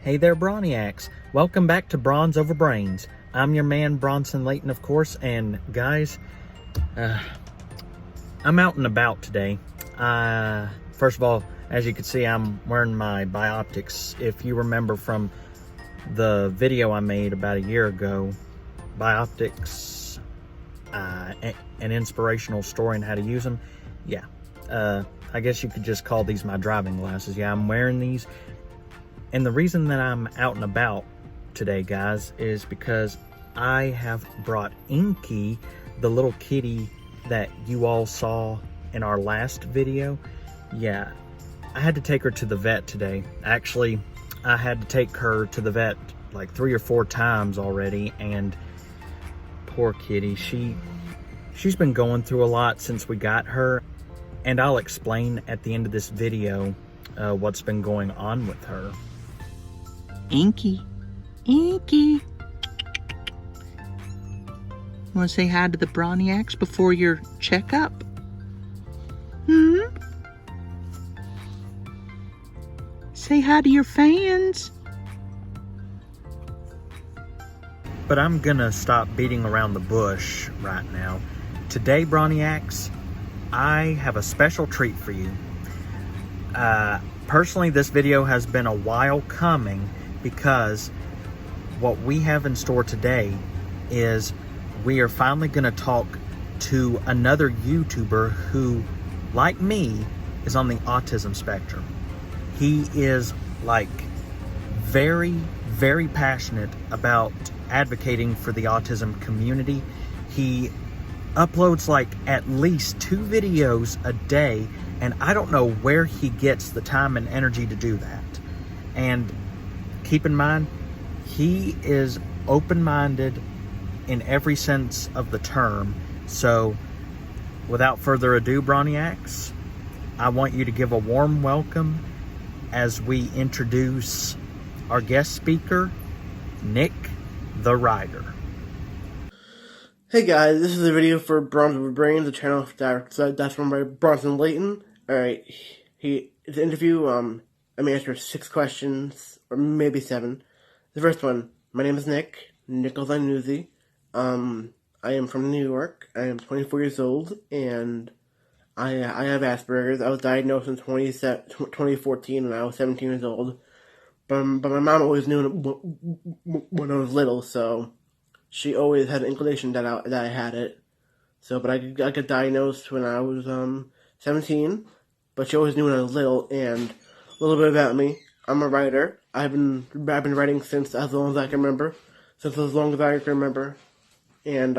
Hey there, Broniacs. Welcome back to Bronze Over Brains. I'm your man, Bronson Layton, of course, and guys, I'm out and about today. First of all, as you can see, I'm wearing my Bioptics. If you remember from the video I made about a year ago, Bioptics, an inspirational story on how to use them. Yeah, I guess you could just call these my driving glasses. Yeah, I'm wearing these. And the reason that I'm out and about today, guys, is because I have brought Inky, the little kitty that you all saw in our last video. Yeah, I had to take her to the vet today. Actually, I had to take her to the vet like 3 or 4 times already, and poor kitty, she's been going through a lot since we got her, and I'll explain at the end of this video what's been going on with her. Inky, Inky. Want to say hi to the Broniacs before your checkup? Say hi to your fans. But I'm gonna stop beating around the bush right now. Today, Broniacs, I have a special treat for you. Personally, this video has been a while coming, because what we have in store today is we are finally going to talk to another YouTuber who, like me, is on the autism spectrum. He is like very, very passionate about advocating for the autism community. He uploads like at least 2 videos a day, and I don't know where he gets the time and energy to do that. And keep in mind, he is open-minded in every sense of the term. So, without further ado, Broniacs, I want you to give a warm welcome as we introduce our guest speaker, Nick the Writer. Hey guys, this is a video for Bronze Over Brains, the channel that's run by Bronson Layton. Alright, it's an interview. I'm answer 6 questions, or maybe 7. The first one: my name is Nick Nicholson. I am from New York. I am 24 years old, and I have Asperger's. I was diagnosed in 2014 when I was 17 years old. But my mom always knew when I was little, so she always had an inclination that I had it. So, but I got diagnosed when I was 17. But she always knew when I was little. And a little bit about me: I'm a writer. I've been writing since as long as I can remember. And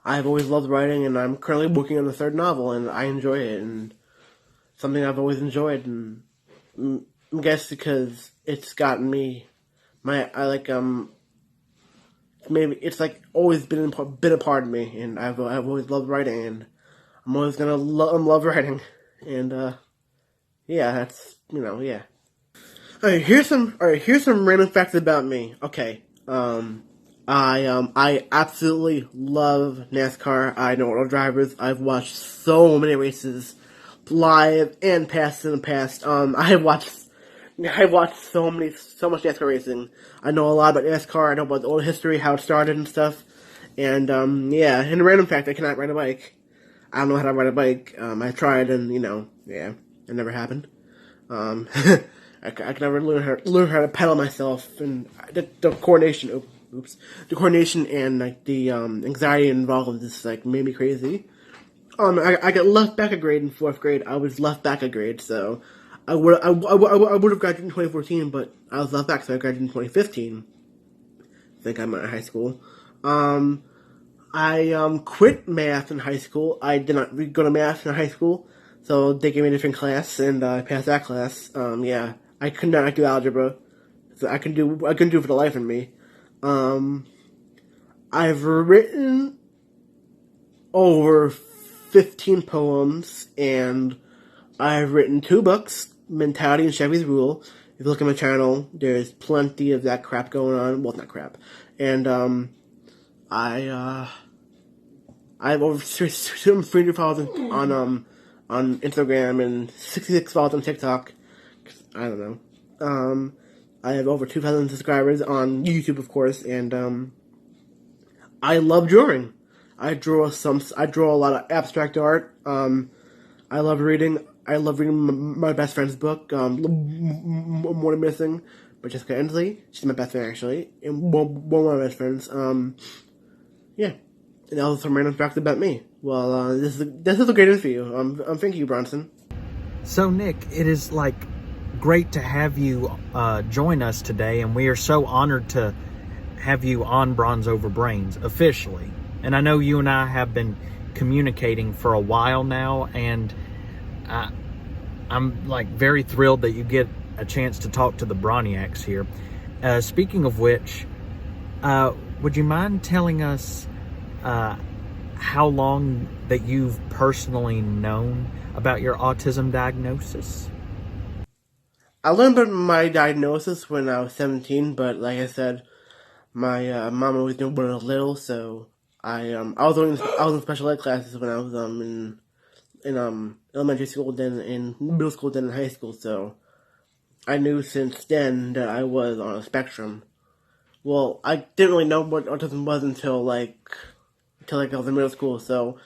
I've always loved writing, and I'm currently working on the 3rd novel, and I enjoy it, and something I've always enjoyed. And I guess because it's gotten me, maybe it's like always been a part of me, and I've always loved writing, and I'm always gonna love writing, and yeah, that's yeah. Alright, here's some random facts about me. Okay, I absolutely love NASCAR. I know auto drivers. I've watched so many races, live and past in the past. I watched so much NASCAR racing. I know a lot about NASCAR. I know about the old history, how it started and stuff. And yeah, and a random fact: I cannot ride a bike. I don't know how to ride a bike. I tried, and yeah, it never happened. I could never learn how to pedal myself, and the coordination. The coordination and like the anxiety involved is like made me crazy. I got left back a grade in 4th grade. I was left back a grade, so I would have graduated in 2014, but I was left back, so I graduated in 2015. I think I'm at high school. I quit math in high school. I did not go to math in high school, so they gave me a different class, and I passed that class. Yeah, I could not do algebra, so I couldn't do it for the life of me. I've written over 15 poems, and I've written 2 books, Mentality and Chevy's Rule. If you look at my channel, there's plenty of that crap going on. Well, not crap. And, I have over 300 followers on Instagram and 66 followers on TikTok. I don't know. I have over 2,000 subscribers on YouTube, of course, and I love drawing. I draw a lot of abstract art. I love reading. I love reading my best friend's book, Morning Missing, by Jessica Ensley. She's my best friend, actually, and one of my best friends. Yeah, and that was some random facts about me. Well, this is a great interview. Thank you, Bronson. So, Nick, it is great to have you join us today, and we are so honored to have you on Bronze Over Brains officially. And I know you and I have been communicating for a while now, and I'm very thrilled that you get a chance to talk to the Broniacs here. Speaking of which, would you mind telling us how long that you've personally known about your autism diagnosis? I learned about my diagnosis when I was 17, but like I said, my mom always knew when I was little, so I was in special ed classes when I was in elementary school, then in middle school, then in high school, so I knew since then that I was on a spectrum. Well, I didn't really know what autism was until I was in middle school, so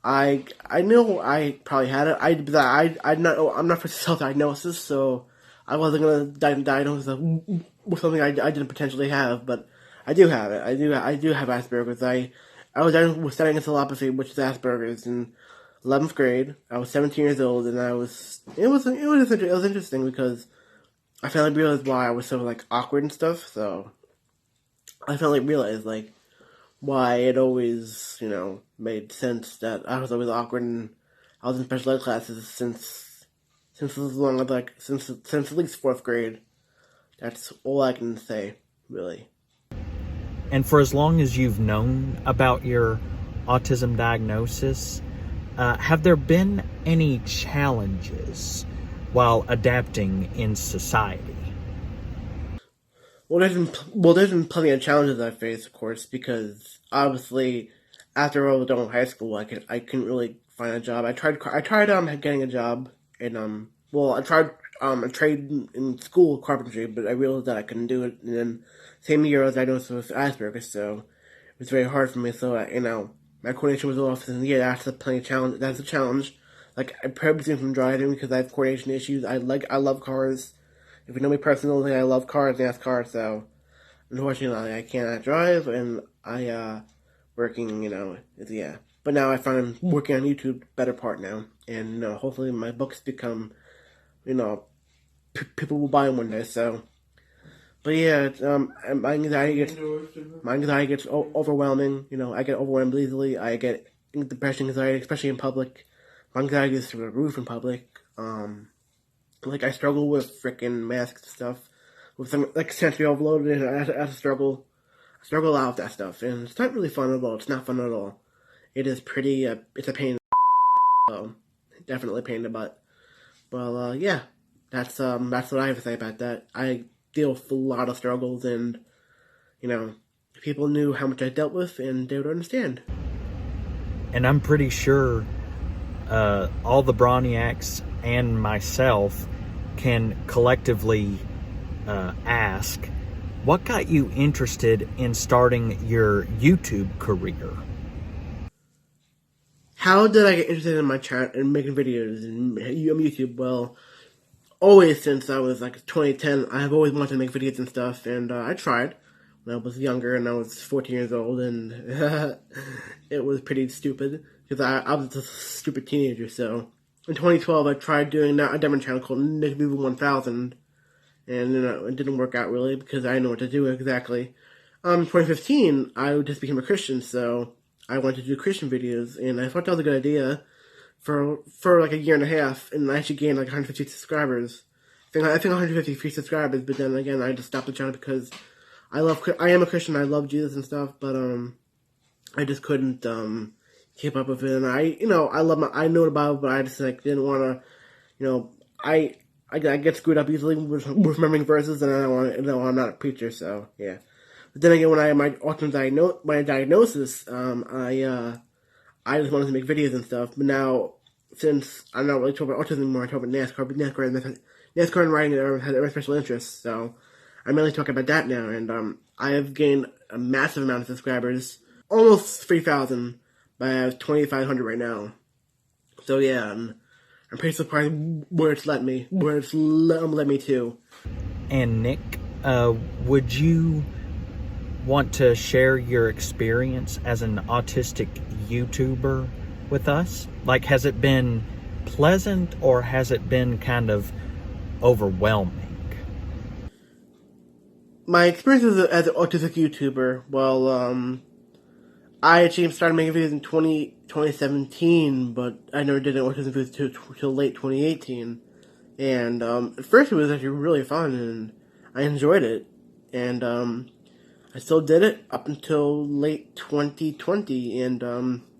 I knew I probably had it. I'm not for self-diagnosis, so I wasn't gonna diagnose with something I didn't potentially have, but I do have it. I do have Asperger's. I was diagnosed with studying encephalopathy, which is Asperger's, in 11th grade. I was 17 years old, and it was interesting because I finally realized why I was so awkward and stuff. So I finally realized why it always made sense that I was always awkward and I was in special ed classes since as long as since at least 4th grade. That's all I can say, really. And for as long as you've known about your autism diagnosis, have there been any challenges while adapting in society? Well, there's been plenty of challenges I faced, of course, because obviously after I was done with high school, I couldn't really find a job. I tried getting a job in I tried a trade in school, carpentry, but I realized that I couldn't do it. And then same year I was diagnosed with Asperger's, so it was very hard for me. So my coordination was off, and yeah, that's a challenge. That's a challenge. I probably from driving because I have coordination issues. I love cars. If you know me personally, I love cars and NASCAR, so unfortunately I cannot drive, and I working, yeah. But now I find I'm working on YouTube better part now, and hopefully my books become, people will buy them one day. So, but yeah, my anxiety gets overwhelming. I get overwhelmed easily. I get depression, anxiety, especially in public. My anxiety is through the roof in public. I struggle with freaking masks and stuff. With some, sensory overloaded, and I have to struggle. I struggle a lot with that stuff, and it's not really fun at all. It's not fun at all. It is pretty, it's a pain in the so, definitely a pain in the butt. Well, yeah, that's what I have to say about that. I deal with a lot of struggles, and, if people knew how much I dealt with, and they would understand. And I'm pretty sure all the Broniacs and myself can collectively ask, what got you interested in starting your YouTube career? How did I get interested in my channel and making videos and YouTube? Well, always since I was 2010, I have always wanted to make videos and stuff, and I tried when I was younger, and I was 14 years old, and it was pretty stupid because I was a stupid teenager. So in 2012, I tried doing a different channel called Nick Viva 1000, and it didn't work out really because I didn't know what to do exactly. 2015, I just became a Christian, so I wanted to do Christian videos, and I thought that was a good idea for a year and a half, and I actually gained 150 subscribers. I think 150 free subscribers, but then again, I just stopped the channel because I am a Christian, I love Jesus and stuff, but I just couldn't keep up with it, and I know the Bible, but I just didn't want to, I get screwed up easily with remembering verses, and I don't want to, I'm not a preacher, so yeah. But then again, when I had my autism diagnosis, I just wanted to make videos and stuff. But now, since I'm not really talking about autism anymore, I talk about NASCAR. But NASCAR and riding are my special interests. So I'm mainly talking about that now, and I have gained a massive amount of subscribers, almost 3,000, but I have 2,500 right now. So yeah, I'm pretty surprised where it's led me to. And Nick, would you want to share your experience as an autistic YouTuber with us? Like, has it been pleasant or has it been kind of overwhelming? My experience as an autistic YouTuber, well, I actually started making videos in 2017, but I never did an autism video till late 2018. And at first it was actually really fun, and I enjoyed it. And I still did it up until late 2020, and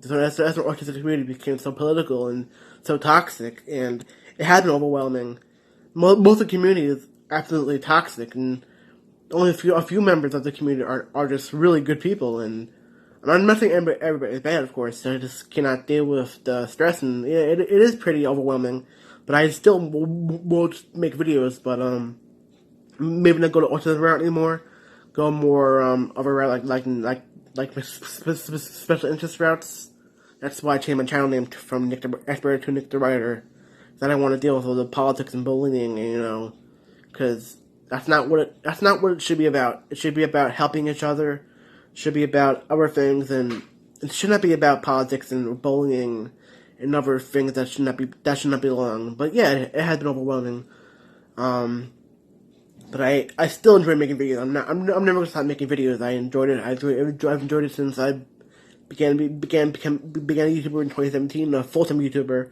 so that's when autistic community became so political and so toxic, and it had been overwhelming. Most of the community is absolutely toxic, and only a few members of the community are just really good people, and I'm not saying everybody is bad, of course. I just cannot deal with the stress, and it is pretty overwhelming. But I still will make videos, but maybe not go to autism route anymore. Go more of a route like special interest routes. That's why I changed my channel name from Nick the Expert to Nick the Writer. That I want to deal with all the politics and bullying, because that's not what it should be about. It should be about helping each other. It should be about other things, and it should not be about politics and bullying and other things that should not belong. But yeah, it has been overwhelming. But I still enjoy making videos. I'm never gonna stop making videos. I enjoyed it. I've enjoyed it since I began a YouTuber in 2017, a full-time YouTuber.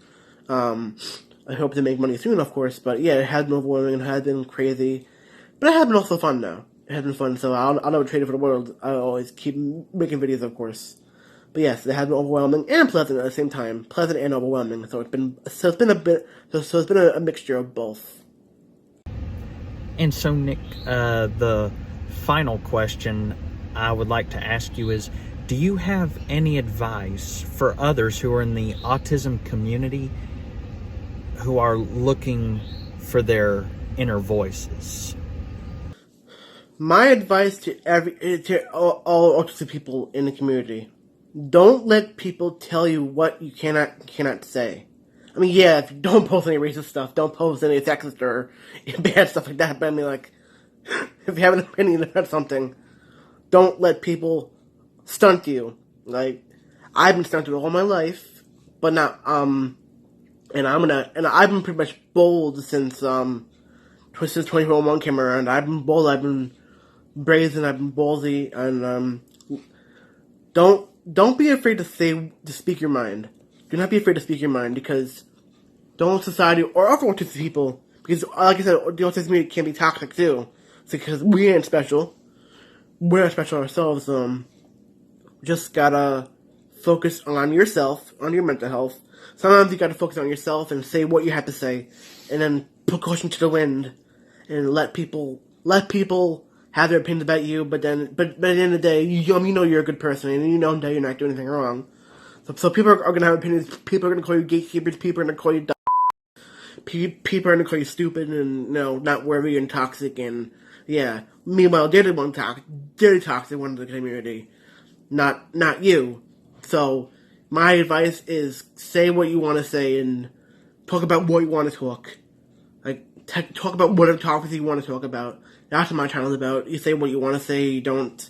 I hope to make money soon, of course. But yeah, it has been overwhelming and it has been crazy. But it has been also fun though. It has been fun, so I'll never trade it for the world. I'll always keep making videos, of course. But yes, it has been overwhelming and pleasant at the same time. Pleasant and overwhelming. So it's been a mixture of both. And so, Nick, the final question I would like to ask you is, do you have any advice for others who are in the autism community who are looking for their inner voices? My advice to all autistic people in the community: don't let people tell you what you cannot say. I mean, yeah, if you don't post any racist stuff, don't post any sexist or bad stuff like that. But I mean, like, if you have an opinion about something, don't let people stunt you. Like, I've been stunted all my life, but not and I've been pretty much bold since 2021 came around. I've been bold. I've been brazen. I've been ballsy, and don't be afraid to speak your mind. Do not be afraid to speak your mind, because don't society or other autistic people, because like I said, the autistic community can be toxic too. So, because we ain't special. We're not special ourselves. Just gotta focus on yourself, on your mental health. Sometimes you gotta focus on yourself and say what you have to say, and then put caution to the wind, and let people have their opinions about you. But at the end of the day, you know you're a good person, and you know that you're not doing anything wrong. So people are gonna have opinions. People are gonna call you gatekeepers. People are gonna call you dumb. People are gonna call you stupid and not worthy and toxic. And yeah, meanwhile they're the toxic ones in the community, not you. So my advice is, say what you want to say and talk about what you want to talk. Like, talk about whatever topics you want to talk about. That's what my channel is about. You say what you want to say. You don't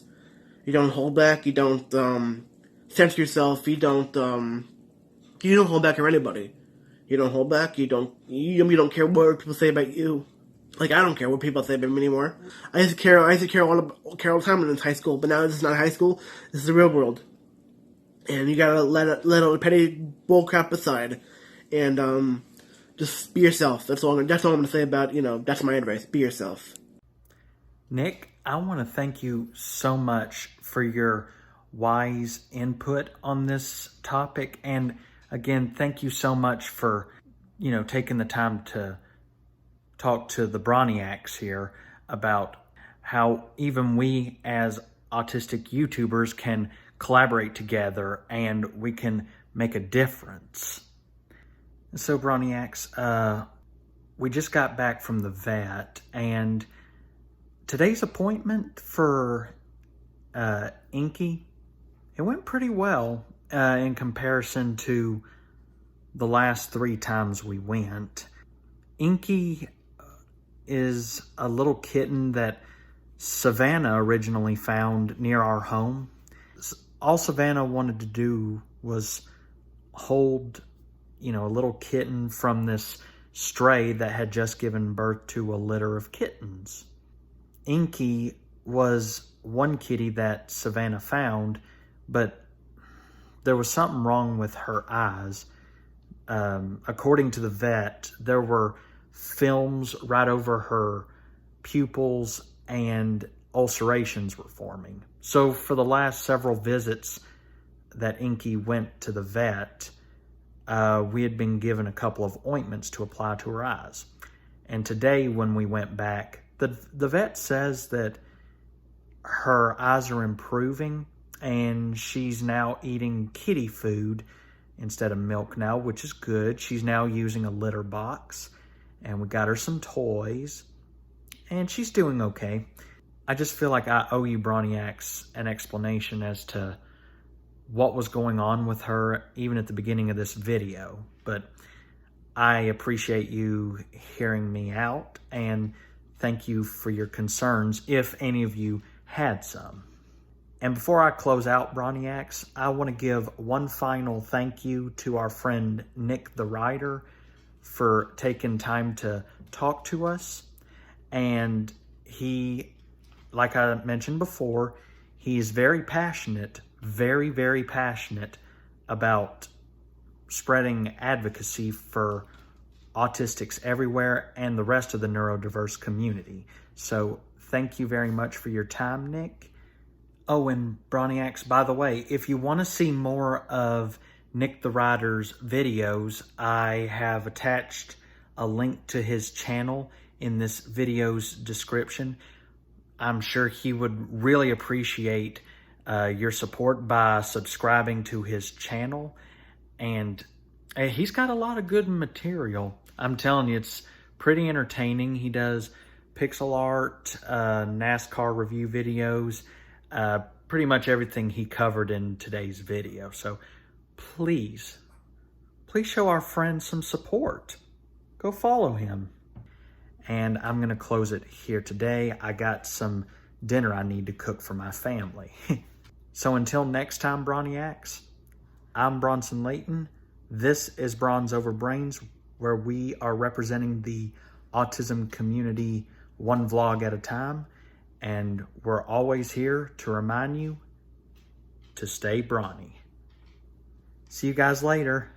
hold back. You don't censor yourself. You don't hold back on anybody. You don't hold back. You don't care what people say about you. Like, I don't care what people say about me anymore. I used to care all the time when I was in high school, but now this is not high school. This is the real world. And you gotta let all the petty bullcrap aside, and just be yourself. That's all I'm gonna say about, that's my advice. Be yourself. Nick, I want to thank you so much for your wise input on this topic. And again, thank you so much for, taking the time to talk to the Broniacs here about how even we as autistic YouTubers can collaborate together and we can make a difference. So Broniacs, we just got back from the vet, and today's appointment for Inky, it went pretty well in comparison to the last 3 times we went. Inky is a little kitten that Savannah originally found near our home. All Savannah wanted to do was hold, a little kitten from this stray that had just given birth to a litter of kittens. Inky was one kitty that Savannah found, but there was something wrong with her eyes. According to the vet, there were films right over her pupils and ulcerations were forming. So for the last several visits that Inky went to the vet, we had been given a couple of ointments to apply to her eyes. And today when we went back, the vet says that her eyes are improving and she's now eating kitty food instead of milk now, which is good. She's now using a litter box, and we got her some toys, and she's doing okay. I just feel like I owe you, Broniacs, an explanation as to what was going on with her, even at the beginning of this video. But I appreciate you hearing me out, and thank you for your concerns, if any of you had some. And before I close out, Broniacs, I want to give one final thank you to our friend Nick the Writer for taking time to talk to us. And he, like I mentioned before, he is very passionate, very, very passionate about spreading advocacy for autistics everywhere and the rest of the neurodiverse community. So thank you very much for your time, Nick. Oh, and Broniacs, by the way, if you want to see more of Nick the Writer's videos, I have attached a link to his channel in this video's description. I'm sure he would really appreciate your support by subscribing to his channel. And he's got a lot of good material. I'm telling you, it's pretty entertaining. He does pixel art, NASCAR review videos, pretty much everything he covered in today's video. So please show our friend some support. Go follow him. And I'm going to close it here today. I got some dinner I need to cook for my family. So until next time, Broniacs, I'm Bronson Layton. This is Bronze Over Brains, where we are representing the autism community one vlog at a time. And we're always here to remind you to stay brawny. See you guys later.